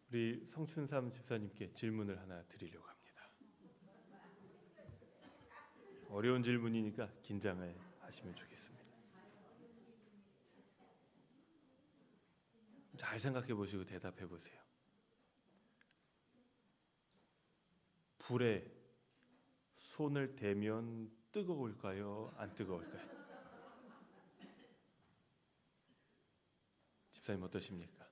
우리 성춘삼 집사님께 질문을 하나 드리려고 합니다. 어려운 질문이니까 긴장을 하시면 좋겠습니다. 잘 생각해 보시고 대답해 보세요. 불에 손을 대면 뜨거울까요? 안 뜨거울까요? 집사님 어떠십니까?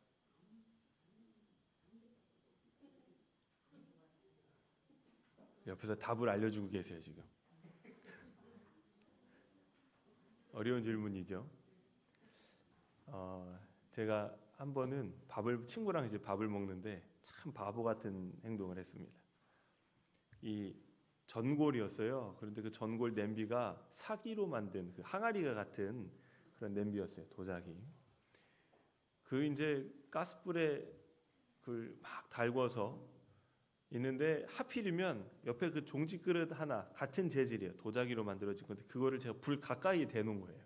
옆에서 답을 알려주고 계세요 지금. 어려운 질문이죠. 제가 한 번은 친구랑 이제 밥을 먹는데 참 바보 같은 행동을 했습니다. 이 전골이었어요. 그런데 그 전골 냄비가 사기로 만든 그 항아리가 같은 그런 냄비였어요. 도자기. 그 이제 가스불에 그걸 막 달궈서 있는데 하필이면 옆에 그 종지 그릇 하나 같은 재질이에요. 도자기로 만들어진 건데 그거를 제가 불 가까이 대놓은 거예요.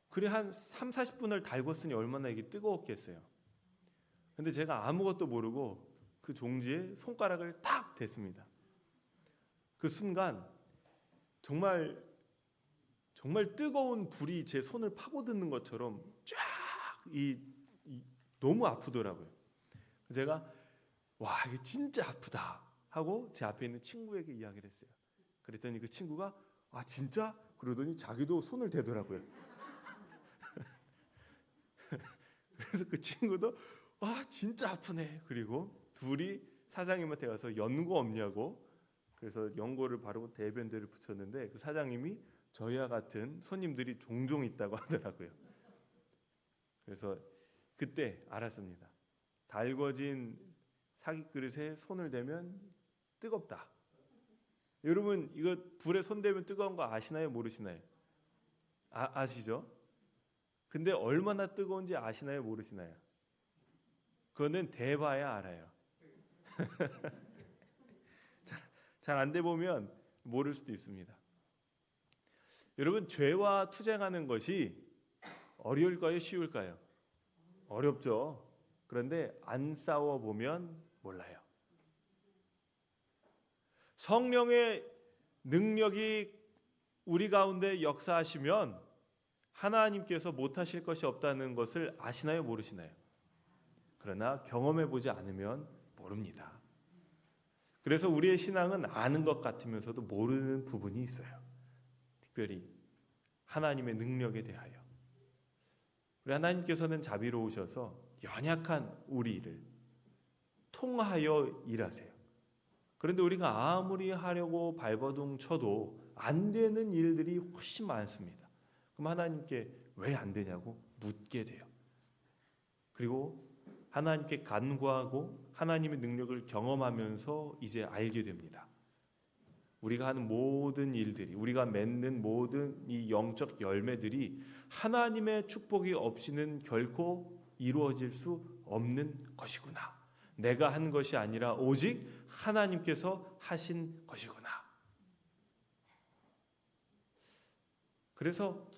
그래 한 3, 40분을 달궜으니 얼마나 이게 뜨거웠겠어요. 근데 제가 아무것도 모르고 그 종지에 손가락을 탁 댔습니다. 그 순간 정말 뜨거운 불이 제 손을 파고드는 것처럼 쫙 너무 아프더라고요. 제가 와 이게 진짜 아프다 하고 제 앞에 있는 친구에게 이야기를 했어요. 그랬더니 그 친구가 아 진짜? 그러더니 자기도 손을 대더라고요. 그래서 그 친구도 와 진짜 아프네. 그리고 둘이 사장님한테 가서 연고 없냐고 그래서 연고를 바르고 대변대를 붙였는데 그 사장님이 저희와 같은 손님들이 종종 있다고 하더라고요. 그래서 그때 알았습니다. 달궈진 사기 그릇에 손을 대면 뜨겁다. 여러분 이거 불에 손 대면 뜨거운 거 아시나요? 모르시나요? 아시죠? 근데 얼마나 뜨거운지 아시나요? 모르시나요? 그거는 대봐야 알아요. 잘 안 돼보면 모를 수도 있습니다. 여러분 죄와 투쟁하는 것이 어려울까요? 쉬울까요? 어렵죠. 그런데 안 싸워보면 몰라요. 성령의 능력이 우리 가운데 역사하시면 하나님께서 못하실 것이 없다는 것을 아시나요? 모르시나요? 그러나 경험해보지 않으면 모릅니다. 그래서 우리의 신앙은 아는 것 같으면서도 모르는 부분이 있어요. 특별히 하나님의 능력에 대하여. 우리 하나님께서는 자비로우셔서 연약한 우리를 통하여 일하세요. 그런데 우리가 아무리 하려고 발버둥 쳐도 안 되는 일들이 훨씬 많습니다. 그럼 하나님께 왜 안 되냐고 묻게 돼요. 그리고 하나님께 간구하고 하나님의 능력을 경험하면서 이제 알게 됩니다. 우리가 하는 모든 일들이, 우리가 맺는 모든 이 영적 열매들이 하나님의 축복이 없이는 결코 이루어질 수 없는 것이구나. 내가 한 것이 아니라 오직 하나님께서 하신 것이구나. 그래서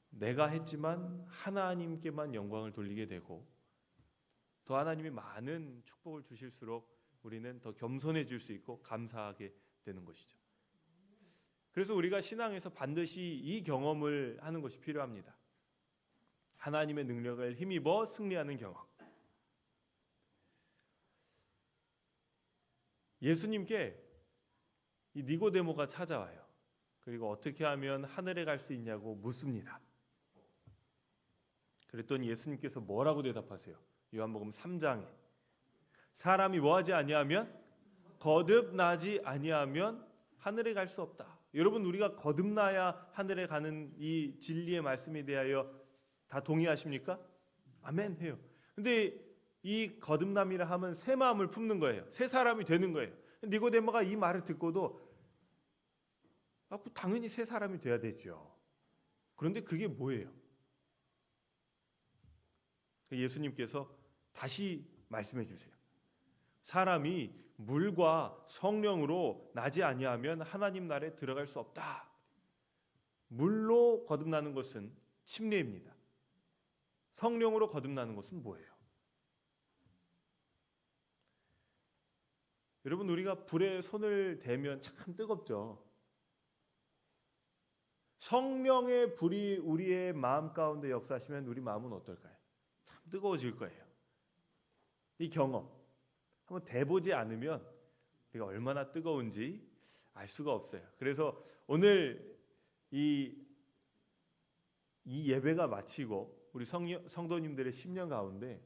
내가 했지만 하나님께만 영광을 돌리게 되고 더 하나님이 많은 축복을 주실수록 우리는 더 겸손해질 수 있고 감사하게 되는 것이죠. 그래서 우리가 신앙에서 반드시 이 경험을 하는 것이 필요합니다. 하나님의 능력을 힘입어 승리하는 경험. 예수님께 이 니고데모가 찾아와요. 그리고 어떻게 하면 하늘에 갈 수 있냐고 묻습니다. 그랬더니 예수님께서 뭐라고 대답하세요? 요한복음 3장에 사람이 뭐하지 아니하면 거듭나지 아니하면 하늘에 갈 수 없다. 여러분 우리가 거듭나야 하늘에 가는 이 진리의 말씀에 대하여 다 동의하십니까? 아멘 해요. 근데 이 거듭남이라 하면 새 마음을 품는 거예요. 새 사람이 되는 거예요. 니고데모가 이 말을 듣고도 당연히 새 사람이 돼야 되죠. 그런데 그게 뭐예요? 예수님께서 다시 말씀해 주세요. 사람이 물과 성령으로 나지 아니하면 하나님 나라에 들어갈 수 없다. 물로 거듭나는 것은 침례입니다. 성령으로 거듭나는 것은 뭐예요? 여러분, 우리가 불에 손을 대면 참 뜨겁죠. 성령의 불이 우리의 마음 가운데 역사하시면 우리 마음은 어떨까요? 참 뜨거워질 거예요. 이 경험 한번 대보지 않으면 우리가 얼마나 뜨거운지 알 수가 없어요. 그래서 오늘 이 예배가 마치고 우리 성도님들의 심령 가운데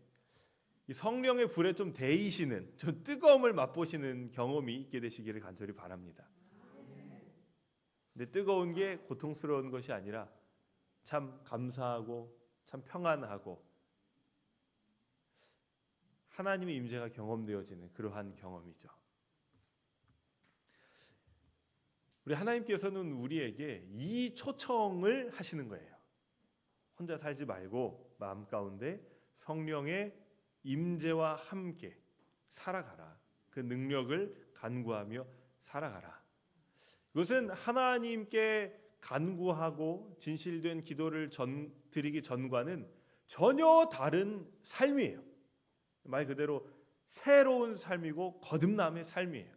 이 성령의 불에 좀 데이시는, 좀 뜨거움을 맛보시는 경험이 있게 되시기를 간절히 바랍니다. 근데 뜨거운 게 고통스러운 것이 아니라 참 감사하고 참 평안하고 하나님의 임재가 경험되어지는 그러한 경험이죠. 우리 하나님께서는 우리에게 이 초청을 하시는 거예요. 혼자 살지 말고 마음 가운데 성령의 임재와 함께 살아가라. 그 능력을 간구하며 살아가라. 이것은 하나님께 간구하고 진실된 기도를 드리기 전과는 전혀 다른 삶이에요. 말 그대로 새로운 삶이고 거듭남의 삶이에요.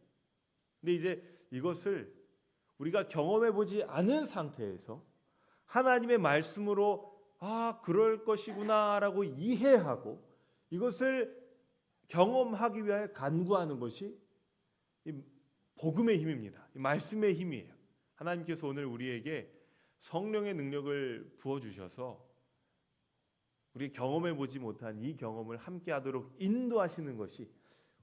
근데 이제 이것을 우리가 경험해 보지 않은 상태에서 하나님의 말씀으로 그럴 것이구나라고 이해하고 이것을 경험하기 위하여 간구하는 것이 이 복음의 힘입니다. 이 말씀의 힘이에요. 하나님께서 오늘 우리에게 성령의 능력을 부어주셔서 우리 경험해 보지 못한 이 경험을 함께 하도록 인도하시는 것이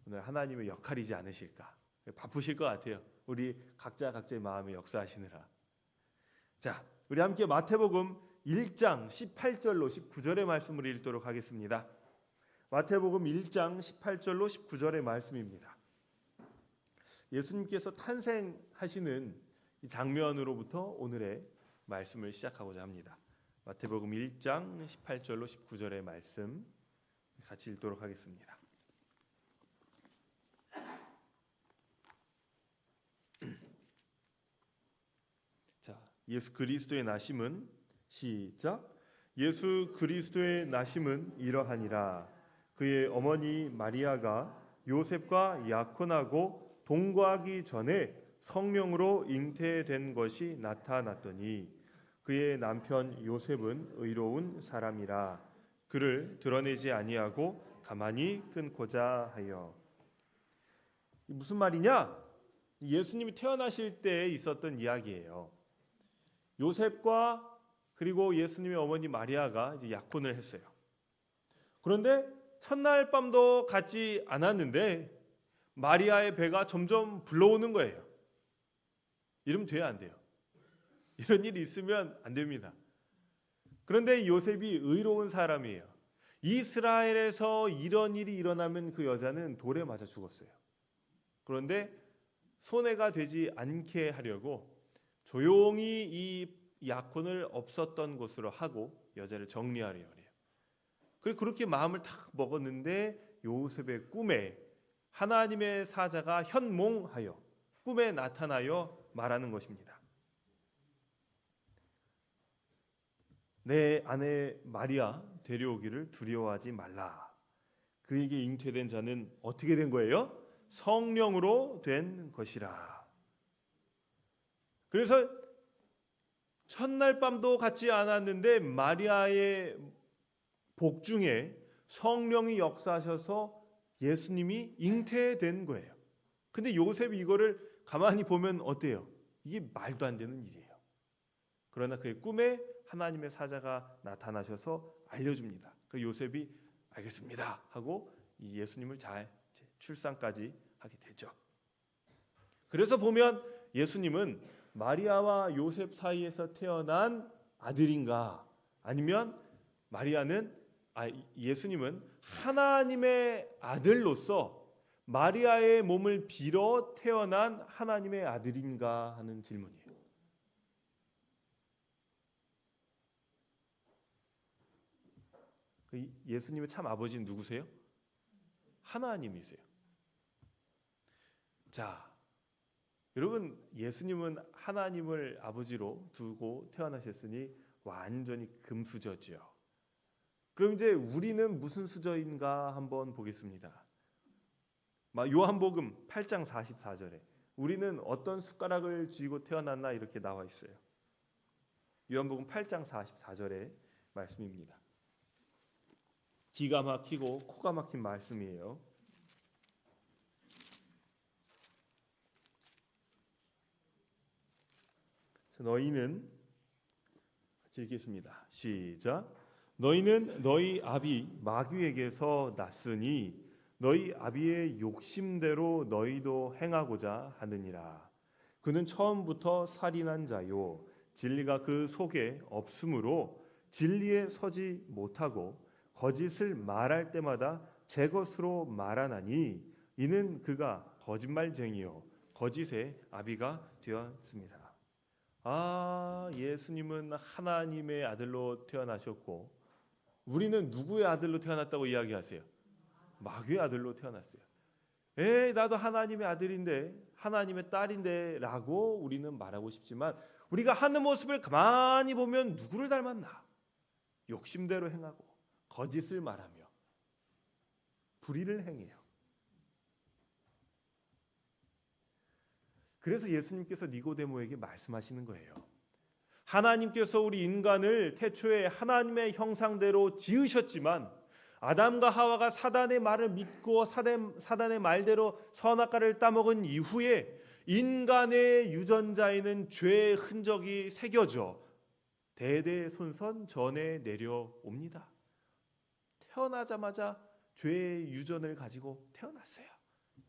오늘 하나님의 역할이지 않으실까. 바쁘실 것 같아요. 우리 각자의 마음에 역사하시느라. 자, 우리 함께 마태복음 1장 18절로 19절의 말씀을 읽도록 하겠습니다. 마태복음 1장 18절로 19절의 말씀입니다. 예수님께서 탄생하시는 이 장면으로부터 오늘의 말씀을 시작하고자 합니다. 마태복음 1장 18절로 19절의 말씀 같이 읽도록 하겠습니다. 자, 예수 그리스도의 나심은 시작. 예수 그리스도의 나심은 이러하니라. 그의 어머니 마리아가 요셉과 약혼하고 동거하기 전에 성령으로 잉태된 것이 나타났더니 그의 남편 요셉은 의로운 사람이라 그를 드러내지 아니하고 가만히 끊고자 하여. 무슨 말이냐? 예수님이 태어나실 때 있었던 이야기예요. 요셉과 그리고 예수님의 어머니 마리아가 이제 약혼을 했어요. 그런데 첫날 밤도 같지 않았는데 마리아의 배가 점점 불러오는 거예요. 이러면 돼야 안 돼요? 이런 일이 있으면 안 됩니다. 그런데 요셉이 의로운 사람이에요. 이스라엘에서 이런 일이 일어나면 그 여자는 돌에 맞아 죽었어요. 그런데 손해가 되지 않게 하려고 조용히 이 약혼을 없었던 것으로 하고 여자를 정리하려 해요. 그렇게 마음을 탁 먹었는데 요셉의 꿈에 하나님의 사자가 현몽하여 꿈에 나타나여 말하는 것입니다. 내 아내 마리아 데려오기를 두려워하지 말라. 그에게 잉태된 자는 어떻게 된 거예요? 성령으로 된 것이라. 그래서 첫날 밤도 같지 않았는데 마리아의 복 중에 성령이 역사하셔서 예수님이 잉태된 거예요. 근데 요셉이 이거를 가만히 보면 어때요? 이게 말도 안 되는 일이에요. 그러나 그의 꿈에 하나님의 사자가 나타나셔서 알려줍니다. 그 요셉이 알겠습니다 하고 이 예수님을 잘 출산까지 하게 되죠. 그래서 보면 예수님은 마리아와 요셉 사이에서 태어난 아들인가 아니면 예수님은 하나님의 아들로서 마리아의 몸을 빌어 태어난 하나님의 아들인가 하는 질문이에요. 예수님의 참 아버지는 누구세요? 하나님이세요. 자, 여러분, 예수님은 하나님을 아버지로 두고 태어나셨으니 완전히 금수저죠. 그럼 이제 우리는 무슨 수저인가 한번 보겠습니다. 요한복음 8장 44절에 우리는 어떤 숟가락을 쥐고 태어났나 이렇게 나와 있어요. 요한복음 8장 44절의 말씀입니다. 기가 막히고 코가 막힌 말씀이에요. 너희는 같이 읽겠습니다. 시작. 너희는 너희 아비 마귀에게서 났으니 너희 아비의 욕심대로 너희도 행하고자 하느니라. 그는 처음부터 살인한 자요 진리가 그 속에 없으므로 진리에 서지 못하고 거짓을 말할 때마다 제 것으로 말하나니 이는 그가 거짓말쟁이요 거짓의 아비가 되었습니다. 예수님은 하나님의 아들로 태어나셨고 우리는 누구의 아들로 태어났다고 이야기하세요? 마귀의 아들로 태어났어요. 나도 하나님의 아들인데 하나님의 딸인데 라고 우리는 말하고 싶지만 우리가 하는 모습을 가만히 보면 누구를 닮았나? 욕심대로 행하고 거짓을 말하며 불의를 행해요. 그래서 예수님께서 니고데모에게 말씀하시는 거예요. 하나님께서 우리 인간을 태초에 하나님의 형상대로 지으셨지만 아담과 하와가 사단의 말을 믿고 사단의 말대로 선악과를 따먹은 이후에 인간의 유전자에는 죄의 흔적이 새겨져 대대손손 전해 내려옵니다. 태어나자마자 죄의 유전을 가지고 태어났어요.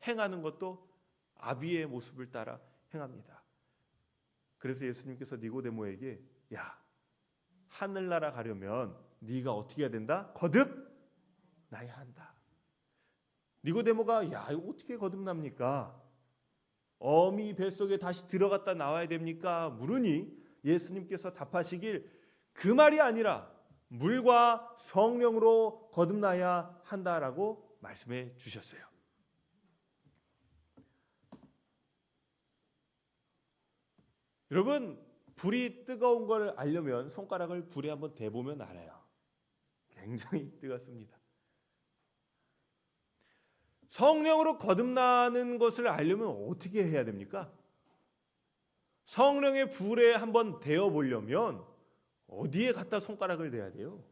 행하는 것도 아비의 모습을 따라 행합니다. 그래서 예수님께서 니고데모에게 하늘나라 가려면 네가 어떻게 해야 된다? 거듭나야 한다. 니고데모가 이거 어떻게 거듭납니까? 어미 뱃속에 다시 들어갔다 나와야 됩니까? 물으니 예수님께서 답하시길 그 말이 아니라 물과 성령으로 거듭나야 한다라고 말씀해 주셨어요. 여러분, 불이 뜨거운 걸 알려면 손가락을 불에 한번 대보면 알아요. 굉장히 뜨겁습니다. 성령으로 거듭나는 것을 알려면 어떻게 해야 됩니까? 성령의 불에 한번 대어보려면 어디에 갖다 손가락을 대야 돼요?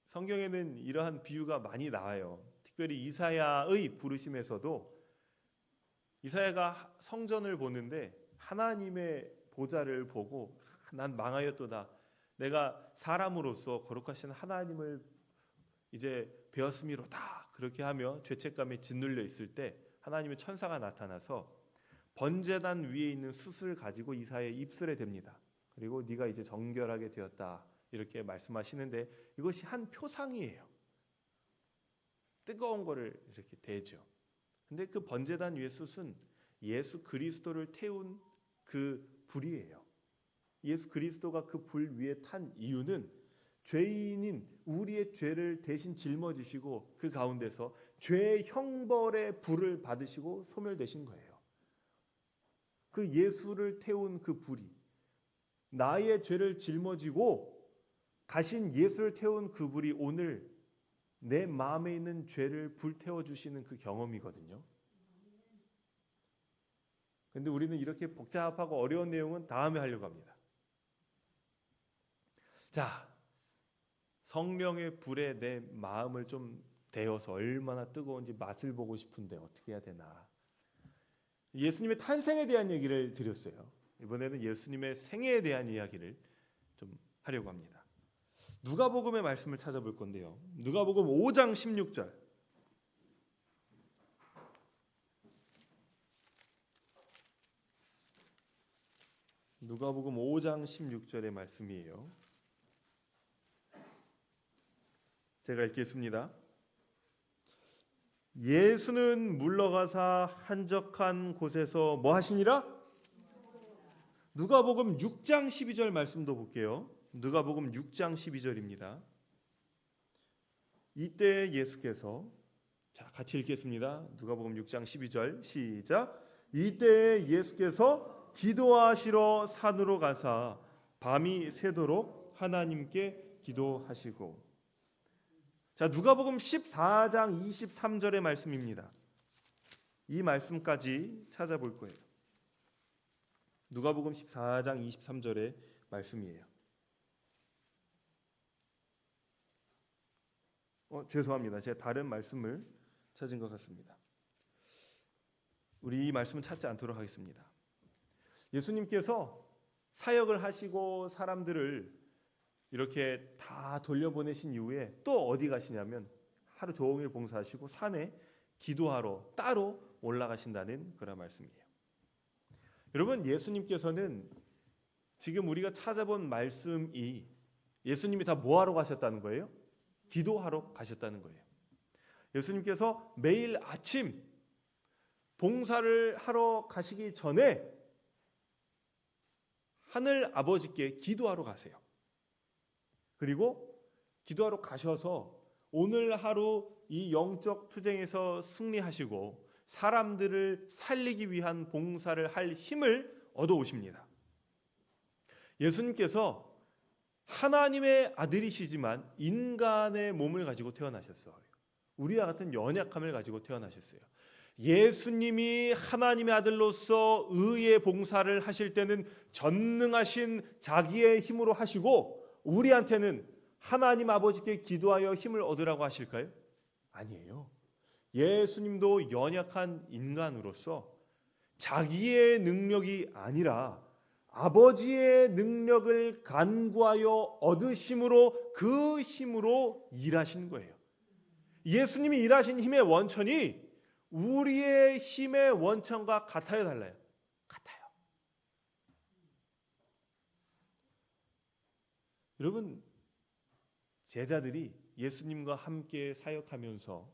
성경에는 이러한 비유가 많이 나와요. 특별히 이사야의 부르심에서도 이사야가 성전을 보는데 하나님의 보좌를 보고 난 망하였도다. 내가 사람으로서 거룩하신 하나님을 이제 배었음이로다. 그렇게 하며 죄책감에 짓눌려 있을 때 하나님의 천사가 나타나서 번제단 위에 있는 숯을 가지고 이사야의 입술에 댑니다. 그리고 네가 이제 정결하게 되었다. 이렇게 말씀하시는데 이것이 한 표상이에요. 뜨거운 거를 이렇게 대죠. 근데 그 번제단 위의 숯은 예수 그리스도를 태운 그 불이에요. 예수 그리스도가 그 불 위에 탄 이유는 죄인인 우리의 죄를 대신 짊어지시고 그 가운데서 죄의 형벌의 불을 받으시고 소멸되신 거예요. 그 예수를 태운 그 불이 나의 죄를 짊어지고 가신 예수를 태운 그 불이 오늘 내 마음에 있는 죄를 불태워 주시는 그 경험이거든요. 근데 우리는 이렇게 복잡하고 어려운 내용은 다음에 하려고 합니다. 자, 성령의 불에 내 마음을 좀 데워서 얼마나 뜨거운지 맛을 보고 싶은데 어떻게 해야 되나? 예수님의 탄생에 대한 얘기를 드렸어요. 이번에는 예수님의 생애에 대한 이야기를 좀 하려고 합니다. 누가복음의 말씀을 찾아볼 건데요. 누가복음 5장 16절. 누가복음 5장 16절의 말씀이에요. 제가 읽겠습니다. 예수는 물러가사 한적한 곳에서 뭐 하시니라? 누가복음 6장 12절 말씀도 볼게요. 누가복음 6장 12절입니다. 이때 예수께서 같이 읽겠습니다. 누가복음 6장 12절 시작. 이때 예수께서 기도하시러 산으로 가사 밤이 새도록 하나님께 기도하시고 자, 누가복음 14장 23절의 말씀입니다. 이 말씀까지 찾아볼 거예요. 누가복음 14장 23절의 말씀이에요. 죄송합니다. 제가 다른 말씀을 찾은 것 같습니다. 우리 이 말씀은 찾지 않도록 하겠습니다. 예수님께서 사역을 하시고 사람들을 이렇게 다 돌려보내신 이후에 또 어디 가시냐면 하루 종일 봉사하시고 산에 기도하러 따로 올라가신다는 그런 말씀이에요. 여러분, 예수님께서는 지금 우리가 찾아본 말씀이 예수님이 다 뭐하러 가셨다는 거예요? 기도하러 가셨다는 거예요. 예수님께서 매일 아침 봉사를 하러 가시기 전에 하늘 아버지께 기도하러 가세요. 그리고 기도하러 가셔서 오늘 하루 이 영적 투쟁에서 승리하시고 사람들을 살리기 위한 봉사를 할 힘을 얻어오십니다. 예수님께서 하나님의 아들이시지만 인간의 몸을 가지고 태어나셨어요. 우리와 같은 연약함을 가지고 태어나셨어요. 예수님이 하나님의 아들로서 의의 봉사를 하실 때는 전능하신 자기의 힘으로 하시고, 우리한테는 하나님 아버지께 기도하여 힘을 얻으라고 하실까요? 아니에요. 예수님도 연약한 인간으로서 자기의 능력이 아니라 아버지의 능력을 간구하여 얻으심으로 그 힘으로 일하신 거예요. 예수님이 일하신 힘의 원천이 우리의 힘의 원천과 같아요, 달라요? 같아요. 여러분, 제자들이 예수님과 함께 사역하면서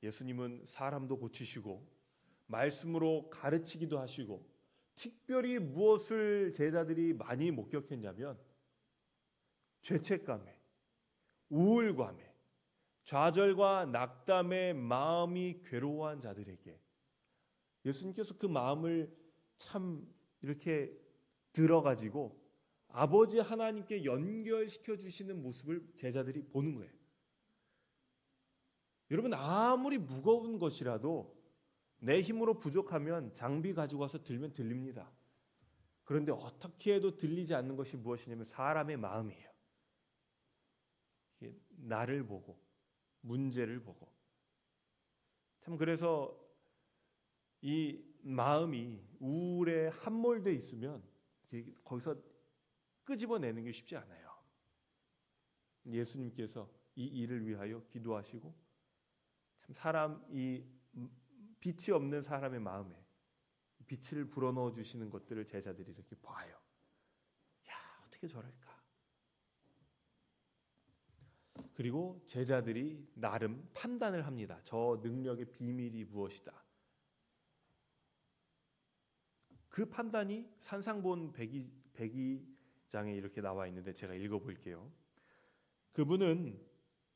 예수님은 사람도 고치시고 말씀으로 가르치기도 하시고, 특별히 무엇을 제자들이 많이 목격했냐면 죄책감에, 우울감에, 좌절과 낙담에 마음이 괴로워한 자들에게 예수님께서 그 마음을 참 이렇게 들어가지고 아버지 하나님께 연결시켜 주시는 모습을 제자들이 보는 거예요. 여러분, 아무리 무거운 것이라도 내 힘으로 부족하면 장비 가지고 와서 들면 들립니다. 그런데 어떻게 해도 들리지 않는 것이 무엇이냐면 사람의 마음이에요. 나를 보고 문제를 보고, 참 그래서 이 마음이 우울에 함몰돼 있으면 거기서 끄집어내는 게 쉽지 않아요. 예수님께서 이 일을 위하여 기도하시고, 참 사람, 이 빛이 없는 사람의 마음에 빛을 불어넣어 주시는 것들을 제자들이 이렇게 봐요. 야, 어떻게 저럴까? 그리고 제자들이 나름 판단을 합니다. 저 능력의 비밀이 무엇이다. 그 판단이 산상본 102장에 이렇게 나와 있는데 제가 읽어볼게요. 그분은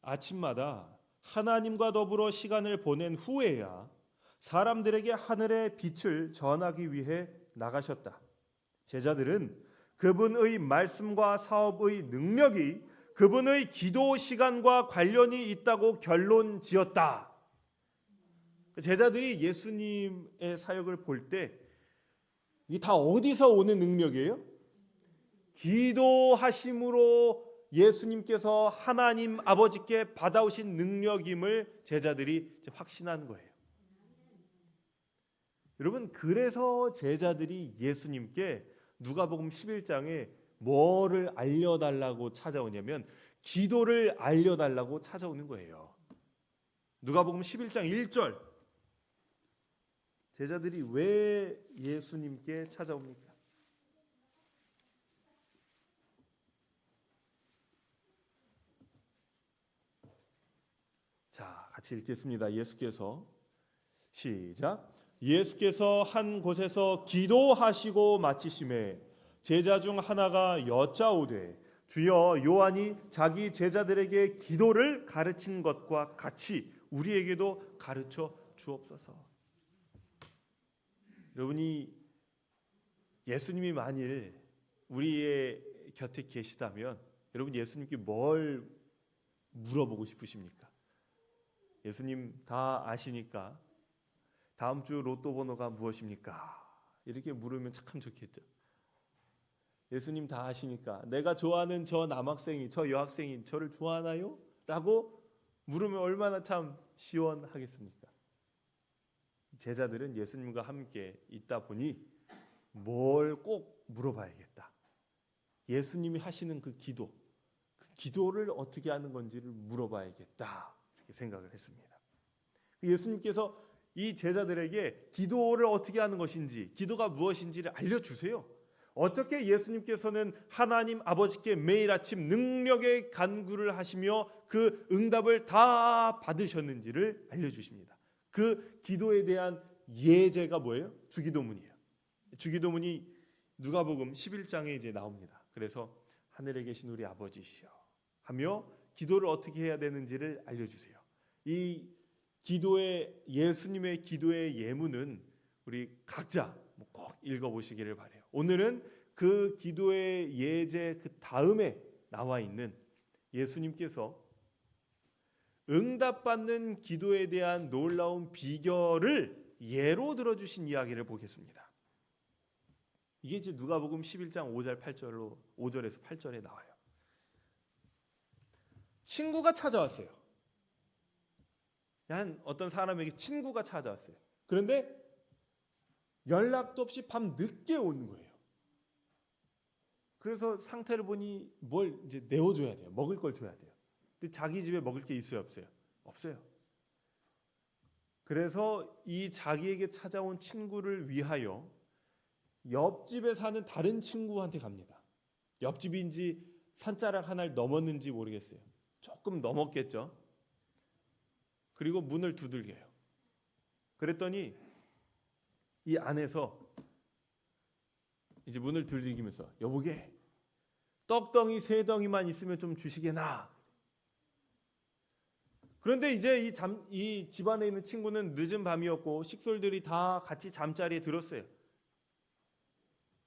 아침마다 하나님과 더불어 시간을 보낸 후에야 사람들에게 하늘의 빛을 전하기 위해 나가셨다. 제자들은 그분의 말씀과 사업의 능력이 그분의 기도 시간과 관련이 있다고 결론 지었다. 제자들이 예수님의 사역을 볼 때 이게 다 어디서 오는 능력이에요? 기도하심으로 예수님께서 하나님 아버지께 받아오신 능력임을 제자들이 확신한 거예요. 여러분, 그래서 제자들이 예수님께 누가복음 11장에 뭐를 알려달라고 찾아오냐면 기도를 알려달라고 찾아오는 거예요. 누가복음 11장 1절, 제자들이 왜 예수님께 찾아옵니까? 자, 같이 읽겠습니다. 예수께서, 시작. 예수께서 한 곳에서 기도하시고 마치심에 제자 중 하나가 여짜오되, 주여, 요한이 자기 제자들에게 기도를 가르친 것과 같이 우리에게도 가르쳐 주옵소서. 여러분이 예수님이 만일 우리의 곁에 계시다면 여러분 예수님께 뭘 물어보고 싶으십니까? 예수님 다 아시니까 다음 주 로또 번호가 무엇입니까? 이렇게 물으면 참 좋겠죠. 예수님 다 아시니까 내가 좋아하는 저 남학생이, 저 여학생이 저를 좋아하나요? 라고 물으면 얼마나 참 시원하겠습니까? 제자들은 예수님과 함께 있다 보니 뭘 꼭 물어봐야겠다. 예수님이 하시는 그 기도를 어떻게 하는 건지를 물어봐야겠다. 이렇게 생각을 했습니다. 예수님께서 이 제자들에게 기도를 어떻게 하는 것인지, 기도가 무엇인지를 알려주세요. 어떻게 예수님께서는 하나님 아버지께 매일 아침 능력의 간구를 하시며 그 응답을 다 받으셨는지를 알려주십니다. 그 기도에 대한 예제가 뭐예요? 주기도문이에요. 주기도문이 누가복음 11장에 이제 나옵니다. 그래서 하늘에 계신 우리 아버지시여 하며 기도를 어떻게 해야 되는지를 알려주세요. 이 기도의 예수님의 기도의 예문은 우리 각자 꼭 읽어보시기를 바라요. 오늘은 그 기도의 예제 그 다음에 나와 있는 예수님께서 응답받는 기도에 대한 놀라운 비결을 예로 들어주신 이야기를 보겠습니다. 이게 이제 누가복음 11장 5절에서 8절에 나와요. 친구가 찾아왔어요. 한 어떤 사람에게 친구가 찾아왔어요. 그런데 연락도 없이 밤 늦게 오는 거예요. 그래서 상태를 보니 뭘 이제 내어줘야 돼요. 먹을 걸 줘야 돼요. 근데 자기 집에 먹을 게 있어요, 없어요? 없어요. 그래서 이 자기에게 찾아온 친구를 위하여 옆집에 사는 다른 친구한테 갑니다. 옆집인지 산자락 하나를 넘었는지 모르겠어요. 조금 넘었겠죠. 그리고 문을 두들겨요. 그랬더니 이 안에서 이제 문을 두들기면서 여보게 떡덩이 3덩이만 있으면 좀 주시게나. 그런데 이제 이 집안에 있는 친구는 늦은 밤이었고 식솔들이 다 같이 잠자리에 들었어요.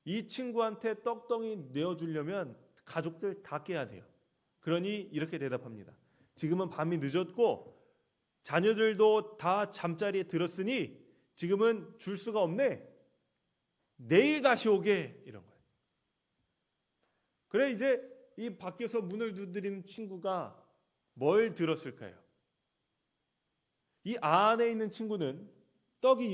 이 친구한테 떡덩이 내어주려면 가족들 다 깨야 돼요. 그러니 이렇게 대답합니다. 지금은 밤이 늦었고 자녀들도 다 잠자리에 들었으니 지금은 줄 수가 없네. 내일 다시 오게. 이런 거예요. 그래 이제 이 밖에서 문을 두드리는 친구가 뭘 들었을까요? 이 안에 있는 친구는 떡이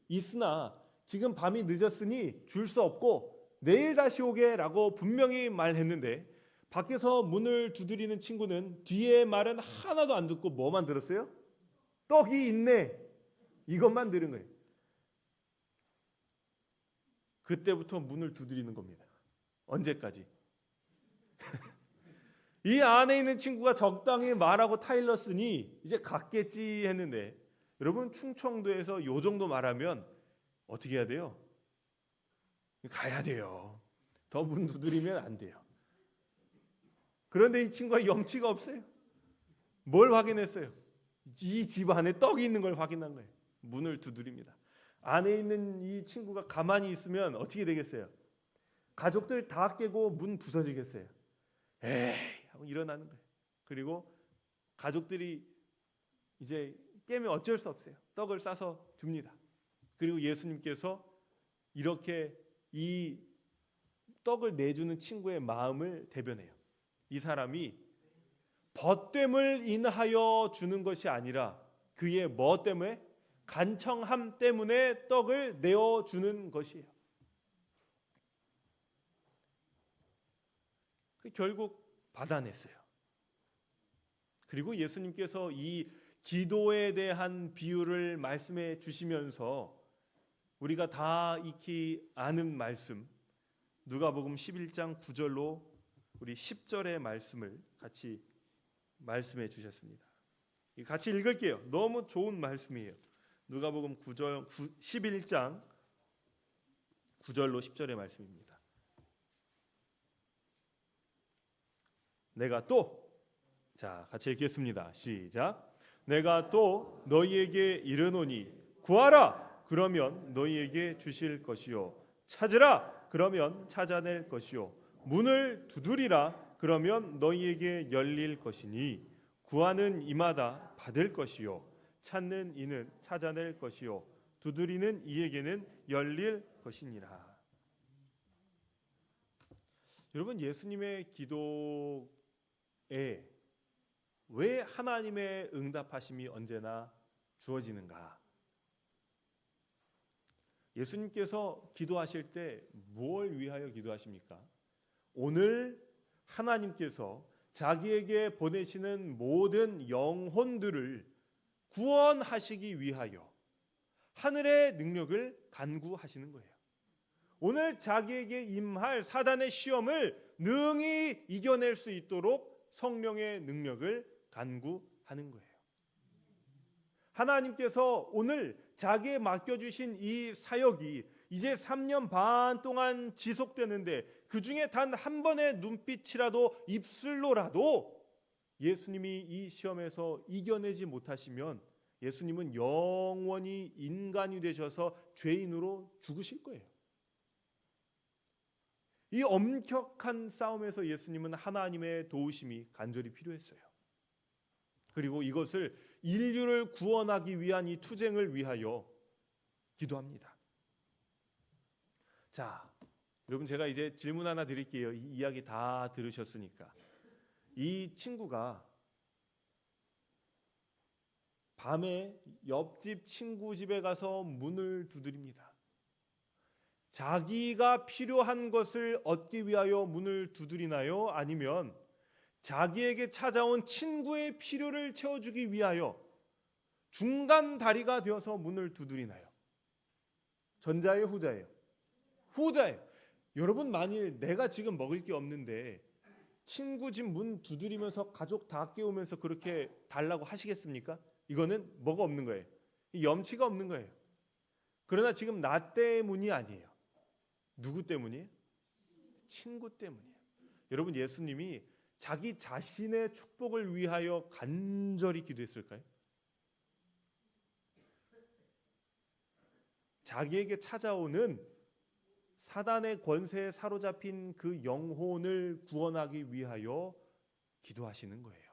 있으나 지금 밤이 늦었으니 줄 수 없고 내일 다시 오게 라고 분명히 말했는데 밖에서 문을 두드리는 친구는 뒤에 말은 하나도 안 듣고 뭐만 들었어요? 떡이 있네. 이것만 들은 거예요. 그때부터 문을 두드리는 겁니다. 언제까지? 이 안에 있는 친구가 적당히 말하고 타일렀으니 이제 갔겠지 했는데 여러분 충청도에서 요 정도 말하면 어떻게 해야 돼요? 가야 돼요. 더 문 두드리면 안 돼요. 그런데 이 친구가 염치가 없어요. 뭘 확인했어요? 이 집 안에 떡이 있는 걸 확인한 거예요. 문을 두드립니다. 안에 있는 이 친구가 가만히 있으면 어떻게 되겠어요? 가족들 다 깨고 문 부서지겠어요. 에이 하고 일어나는 거예요. 그리고 가족들이 이제 깨면 어쩔 수 없어요. 떡을 싸서 줍니다. 그리고 예수님께서 이렇게 이 떡을 내주는 친구의 마음을 대변해요. 이 사람이 벗됨을 인하여 주는 것이 아니라 그의 뭐 때문에? 간청함 때문에 떡을 내어주는 것이에요. 결국 받아냈어요. 그리고 예수님께서 이 기도에 대한 비유를 말씀해 주시면서 우리가 다 익히 아는 말씀 누가복음 11장 9절로 우리 10절의 말씀을 같이 말씀해 주셨습니다. 같이 읽을게요. 너무 좋은 말씀이에요. 누가복음 11장 9절로 10절의 말씀입니다. 내가 또 같이 읽겠습니다. 시작. 내가 또 너희에게 이르노니 구하라 그러면 너희에게 주실 것이요 찾으라 그러면 찾아낼 것이요 문을 두드리라 그러면 너희에게 열릴 것이니 구하는 이마다 받을 것이요 찾는 이는 찾아낼 것이요 두드리는 이에게는 열릴 것이니라. 여러분, 예수님의 기도에 왜 하나님의 응답하심이 언제나 주어지는가? 예수님께서 기도하실 때 무엇을 위하여 기도하십니까? 오늘 하나님께서 자기에게 보내시는 모든 영혼들을 구원하시기 위하여 하늘의 능력을 간구하시는 거예요. 오늘 자기에게 임할 사단의 시험을 능히 이겨낼 수 있도록 성령의 능력을 간구하는 거예요. 하나님께서 오늘 자기에 맡겨주신 이 사역이 이제 3년 반 동안 지속되는데 그 중에 단 한 번의 눈빛이라도 입술로라도 예수님이 이 시험에서 이겨내지 못하시면 예수님은 영원히 인간이 되셔서 죄인으로 죽으실 거예요. 이 엄격한 싸움에서 예수님은 하나님의 도우심이 간절히 필요했어요. 그리고 이것을 인류를 구원하기 위한 이 투쟁을 위하여 기도합니다. 자, 여러분, 제가 이제 질문 하나 드릴게요. 이 이야기 다 들으셨으니까. 이 친구가 밤에 옆집 친구 집에 가서 문을 두드립니다. 자기가 필요한 것을 얻기 위하여 문을 두드리나요? 아니면 자기에게 찾아온 친구의 필요를 채워주기 위하여 중간 다리가 되어서 문을 두드리나요? 전자예요, 후자예요? 후자예요. 여러분, 만일 내가 지금 먹을 게 없는데 친구 집 문 두드리면서 가족 다 깨우면서 그렇게 달라고 하시겠습니까? 이거는 뭐가 없는 거예요. 염치가 없는 거예요. 그러나 지금 나 때문이 아니에요. 누구 때문이에요? 친구 때문이에요. 여러분, 예수님이 자기 자신의 축복을 위하여 간절히 기도했을까요? 자기에게 찾아오는 사단의 권세에 사로잡힌 그 영혼을 구원하기 위하여 기도하시는 거예요.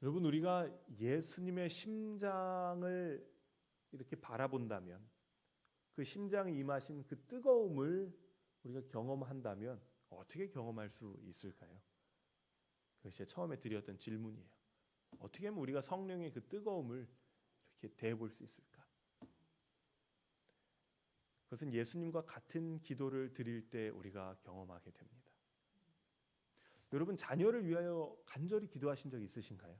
여러분, 우리가 예수님의 심장을 이렇게 바라본다면, 그 심장에 임하신 그 뜨거움을 우리가 경험한다면 어떻게 경험할 수 있을까요? 그것이 처음에 드렸던 질문이에요. 어떻게 하면 우리가 성령의 그 뜨거움을 이렇게 대해볼 수 있을까? 그것은 예수님과 같은 기도를 드릴 때 우리가 경험하게 됩니다. 여러분, 자녀를 위하여 간절히 기도하신 적 있으신가요?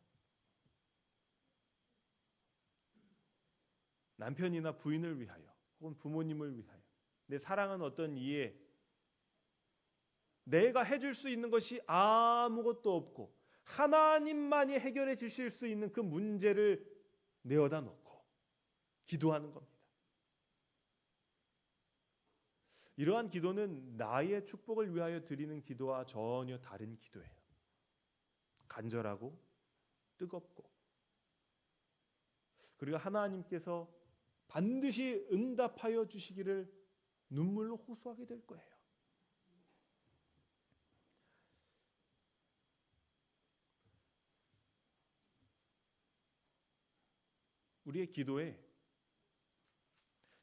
남편이나 부인을 위하여 혹은 부모님을 위하여 내 사랑하는 어떤 이에 내가 해줄 수 있는 것이 아무것도 없고 하나님만이 해결해 주실 수 있는 그 문제를 내어다 놓고 기도하는 겁니다. 이러한 기도는 나의 축복을 위하여 드리는 기도와 전혀 다른 기도예요. 간절하고 뜨겁고, 그리고 하나님께서 반드시 응답하여 주시기를 눈물로 호소하게 될 거예요. 우리의 기도에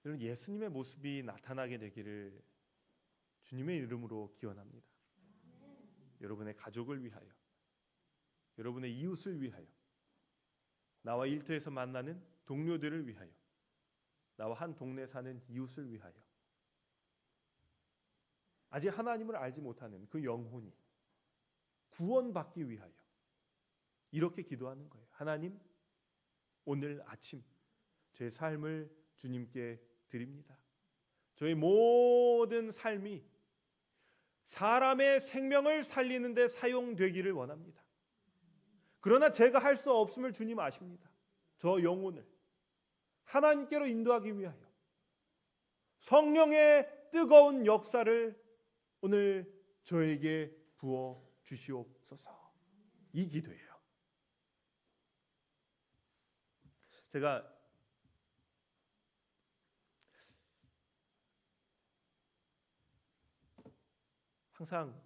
예수님의 모습이 나타나게 되기를 주님의 이름으로 기원합니다. 여러분의 가족을 위하여, 여러분의 이웃을 위하여, 나와 일터에서 만나는 동료들을 위하여, 나와 한 동네 사는 이웃을 위하여, 아직 하나님을 알지 못하는 그 영혼이 구원받기 위하여 이렇게 기도하는 거예요. 하나님, 오늘 아침 제 삶을 주님께 드립니다. 저의 모든 삶이 사람의 생명을 살리는 데 사용되기를 원합니다. 그러나 제가 할 수 없음을 주님 아십니다. 저 영혼을 하나님께로 인도하기 위하여 성령의 뜨거운 역사를 오늘 저에게 부어 주시옵소서. 이 기도예요. 제가 항상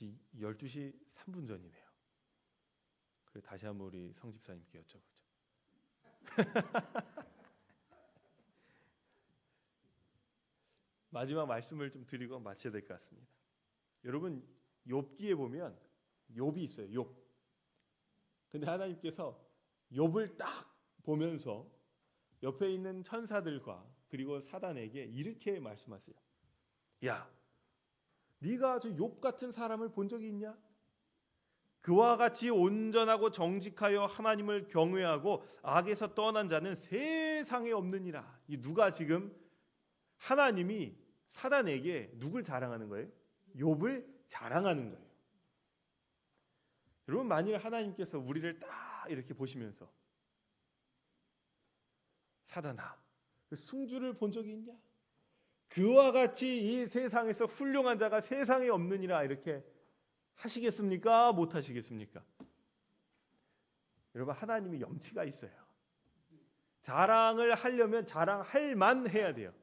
지금 12시 3분 전이네요. 그래 다시 한번 우리 성집사님께 여쭤보죠. 마지막 말씀을 좀 드리고 마쳐야 될 것 같습니다. 여러분 욥기에 보면 욥이 있어요. 욥. 근데 하나님께서 욥을 딱 보면서 옆에 있는 천사들과 그리고 사단에게 이렇게 말씀하세요. 야, 네가 저 욥 같은 사람을 본 적이 있냐? 그와 같이 온전하고 정직하여 하나님을 경외하고 악에서 떠난 자는 세상에 없느니라. 이 누가 지금 하나님이 사단에게 누굴 자랑하는 거예요? 욥을 자랑하는 거예요. 여러분 만일 하나님께서 우리를 딱 이렇게 보시면서 사단아, 승주를 본 적이 있냐? 그와 같이 이 세상에서 훌륭한 자가 세상에 없느니라 이렇게 하시겠습니까? 못 하시겠습니까? 여러분 하나님이 염치가 있어요. 자랑을 하려면 자랑할 만 해야 돼요.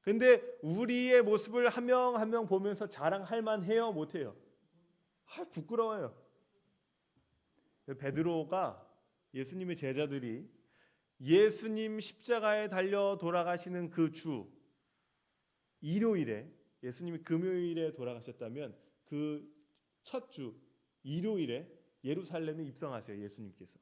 근데 우리의 모습을 한 명 한 명 보면서 자랑할 만 해요? 못 해요? 부끄러워요. 베드로가 예수님의 제자들이 예수님 십자가에 달려 돌아가시는 그 주 일요일에 예수님이 금요일에 돌아가셨다면 그 첫 주 일요일에 예루살렘에 입성하세요. 예수님께서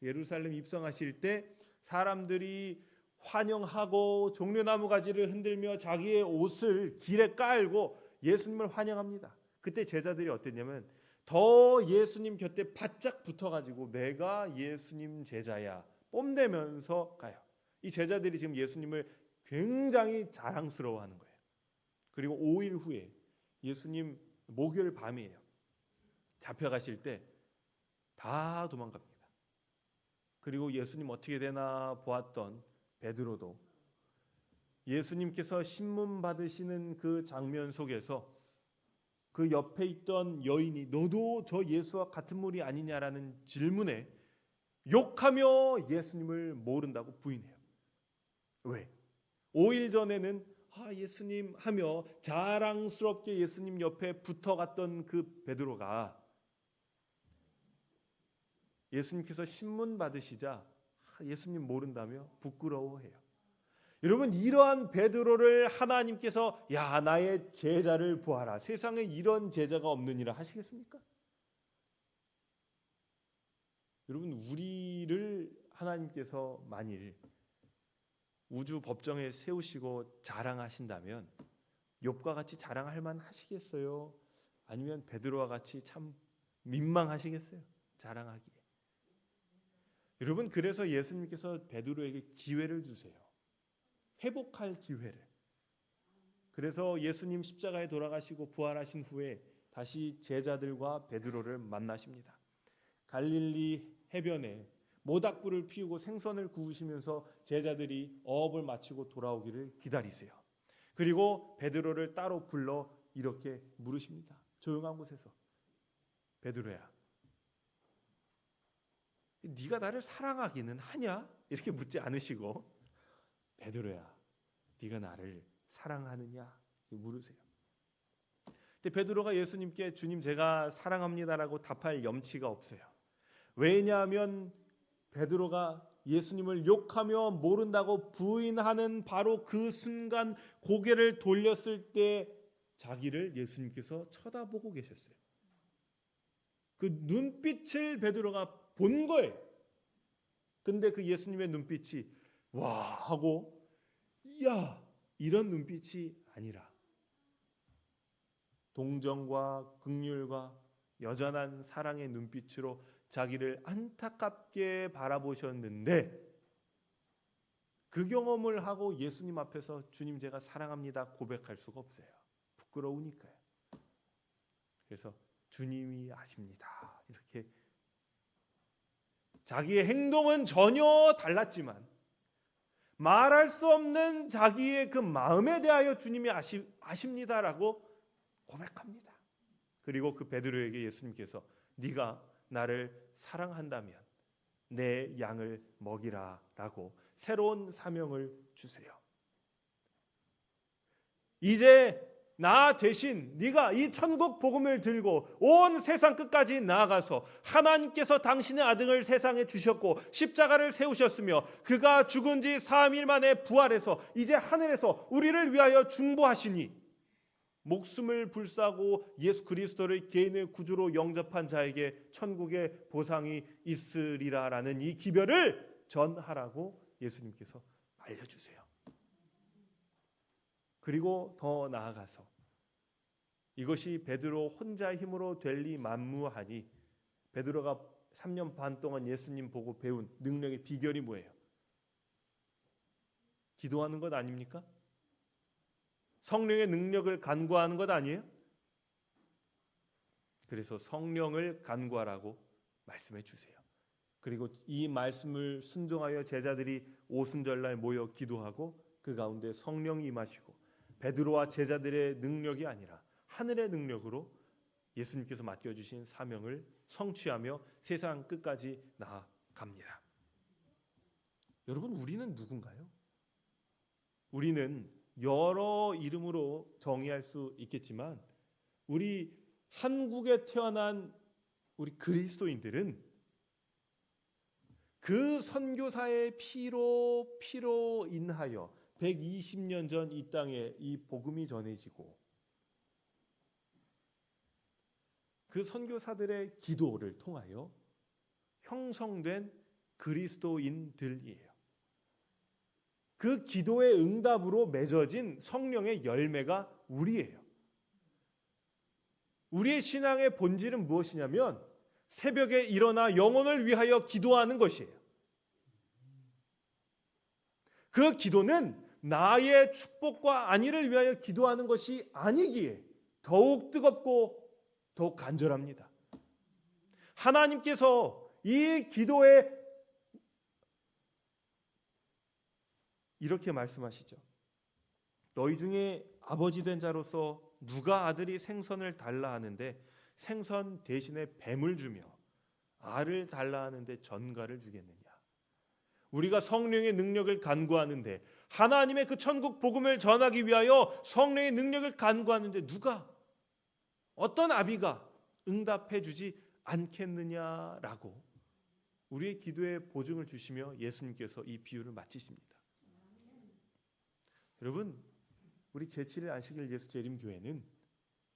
예루살렘 입성하실 때 사람들이 환영하고 종려나무 가지를 흔들며 자기의 옷을 길에 깔고 예수님을 환영합니다. 그때 제자들이 어땠냐면 더 예수님 곁에 바짝 붙어가지고 내가 예수님 제자야 뽐내면서 가요. 이 제자들이 지금 예수님을 굉장히 자랑스러워하는 거예요. 그리고 5일 후에 예수님 목요일 밤이에요. 잡혀가실 때 다 도망갑니다. 그리고 예수님 어떻게 되나 보았던 베드로도 예수님께서 신문 받으시는 그 장면 속에서 그 옆에 있던 여인이 너도 저 예수와 같은 무리 아니냐라는 질문에 욕하며 예수님을 모른다고 부인해요. 왜? 5일 전에는 예수님 하며 자랑스럽게 예수님 옆에 붙어갔던 그 베드로가 예수님께서 신문 받으시자 예수님 모른다며 부끄러워해요. 여러분 이러한 베드로를 하나님께서 야 나의 제자를 보아라 세상에 이런 제자가 없느니라 하시겠습니까? 여러분 우리를 하나님께서 만일 우주 법정에 세우시고 자랑하신다면 욥과 같이 자랑할 만 하시겠어요? 아니면 베드로와 같이 참 민망하시겠어요? 자랑하기에. 여러분 그래서 예수님께서 베드로에게 기회를 주세요. 회복할 기회를. 그래서 예수님 십자가에 돌아가시고 부활하신 후에 다시 제자들과 베드로를 만나십니다. 갈릴리 해변에 모닥불을 피우고 생선을 구우시면서 제자들이 어업을 마치고 돌아오기를 기다리세요. 그리고 베드로를 따로 불러 이렇게 물으십니다. 조용한 곳에서 베드로야 네가 나를 사랑하기는 하냐? 이렇게 묻지 않으시고 베드로야 네가 나를 사랑하느냐? 이렇게 물으세요. 근데 베드로가 예수님께 주님 제가 사랑합니다라고 답할 염치가 없어요. 왜냐하면 베드로가 예수님을 욕하며 모른다고 부인하는 바로 그 순간 고개를 돌렸을 때 자기를 예수님께서 쳐다보고 계셨어요. 그 눈빛을 베드로가 본 거예요. 근데 그 예수님의 눈빛이 와 하고 야 이런 눈빛이 아니라 동정과 긍휼과 여전한 사랑의 눈빛으로 자기를 안타깝게 바라보셨는데 그 경험을 하고 예수님 앞에서 주님 제가 사랑합니다 고백할 수가 없어요. 부끄러우니까요. 그래서 주님이 아십니다. 이렇게 자기의 행동은 전혀 달랐지만 말할 수 없는 자기의 그 마음에 대하여 주님이 아십니다라고 고백합니다. 그리고 그 베드로에게 예수님께서 네가 나를 사랑한다면 내 양을 먹이라라고 새로운 사명을 주세요. 이제 나 대신 네가 이 천국 복음을 들고 온 세상 끝까지 나아가서 하나님께서 당신의 아들을 세상에 주셨고 십자가를 세우셨으며 그가 죽은 지 3일 만에 부활해서 이제 하늘에서 우리를 위하여 중보하시니 목숨을 불사고 예수 그리스도를 개인의 구주로 영접한 자에게 천국의 보상이 있으리라라는 이 기별을 전하라고 예수님께서 알려주세요. 그리고 더 나아가서 이것이 베드로 혼자 힘으로 될리 만무하니 베드로가 3년 반 동안 예수님 보고 배운 능력의 비결이 뭐예요? 기도하는 것 아닙니까? 성령의 능력을 간구하는 것 아니에요? 그래서 성령을 간구하라고 말씀해 주세요. 그리고 이 말씀을 순종하여 제자들이 오순절날 모여 기도하고 그 가운데 성령이 임하시고 베드로와 제자들의 능력이 아니라 하늘의 능력으로 예수님께서 맡겨주신 사명을 성취하며 세상 끝까지 나아갑니다. 여러분, 우리는 누군가요? 우리는 여러 이름으로 정의할 수 있겠지만 우리 한국에 태어난 우리 그리스도인들은 그 선교사의 피로 인하여 120년 전 이 땅에 이 복음이 전해지고 그 선교사들의 기도를 통하여 형성된 그리스도인들이에요. 그 기도의 응답으로 맺어진 성령의 열매가 우리예요. 우리의 신앙의 본질은 무엇이냐면 새벽에 일어나 영혼을 위하여 기도하는 것이에요. 그 기도는 나의 축복과 안위를 위하여 기도하는 것이 아니기에 더욱 뜨겁고 더욱 간절합니다. 하나님께서 이 기도에 이렇게 말씀하시죠. 너희 중에 아버지 된 자로서 누가 아들이 생선을 달라 하는데 생선 대신에 뱀을 주며 알을 달라 하는데 전갈을 주겠느냐. 우리가 성령의 능력을 간구하는데 하나님의 그 천국 복음을 전하기 위하여 성령의 능력을 간구하는데 누가 어떤 아비가 응답해 주지 않겠느냐라고 우리의 기도에 보증을 주시며 예수님께서 이 비유를 마치십니다. 여러분, 우리 제7일 안식일 예수 재림교회는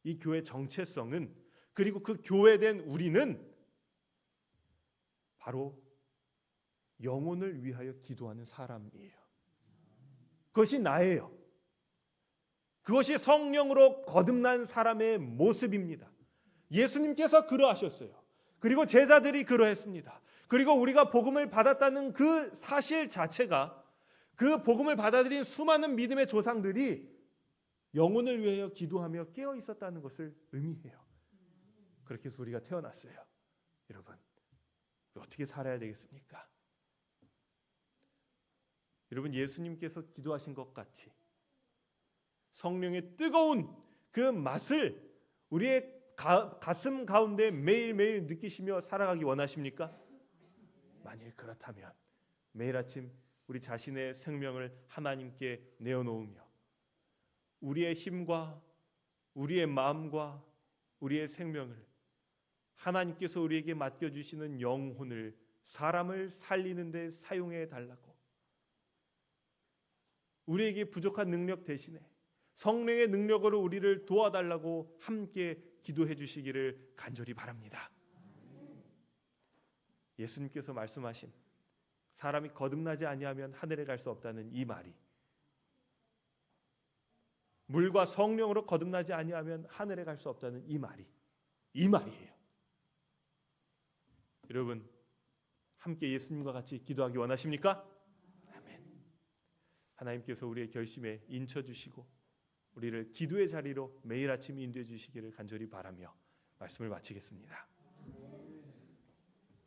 이 교회 정체성은 그리고 그 교회된 우리는 바로 영혼을 위하여 기도하는 사람이에요. 그것이 나예요. 그것이 성령으로 거듭난 사람의 모습입니다. 예수님께서 그러하셨어요. 그리고 제자들이 그러했습니다. 그리고 우리가 복음을 받았다는 그 사실 자체가 그 복음을 받아들인 수많은 믿음의 조상들이 영혼을 위하여 기도하며 깨어 있었다는 것을 의미해요. 그렇게 해서 우리가 태어났어요. 여러분, 어떻게 살아야 되겠습니까? 여러분, 예수님께서 기도하신 것 같이 성령의 뜨거운 그 맛을 우리의 가슴 가운데 매일매일 느끼시며 살아가기 원하십니까? 만일 그렇다면 매일 아침 우리 자신의 생명을 하나님께 내어놓으며 우리의 힘과 우리의 마음과 우리의 생명을 하나님께서 우리에게 맡겨주시는 영혼을 사람을 살리는 데 사용해 달라고 우리에게 부족한 능력 대신에 성령의 능력으로 우리를 도와달라고 함께 기도해 주시기를 간절히 바랍니다. 예수님께서 말씀하신 사람이 거듭나지 아니하면 하늘에 갈 수 없다는 이 말이 물과 성령으로 거듭나지 아니하면 하늘에 갈 수 없다는 이 말이에요. 여러분, 함께 예수님과 같이 기도하기 원하십니까? 아멘. 하나님께서 우리의 결심에 인쳐 주시고 우리를 기도의 자리로 매일 아침 인도해 주시기를 간절히 바라며 말씀을 마치겠습니다.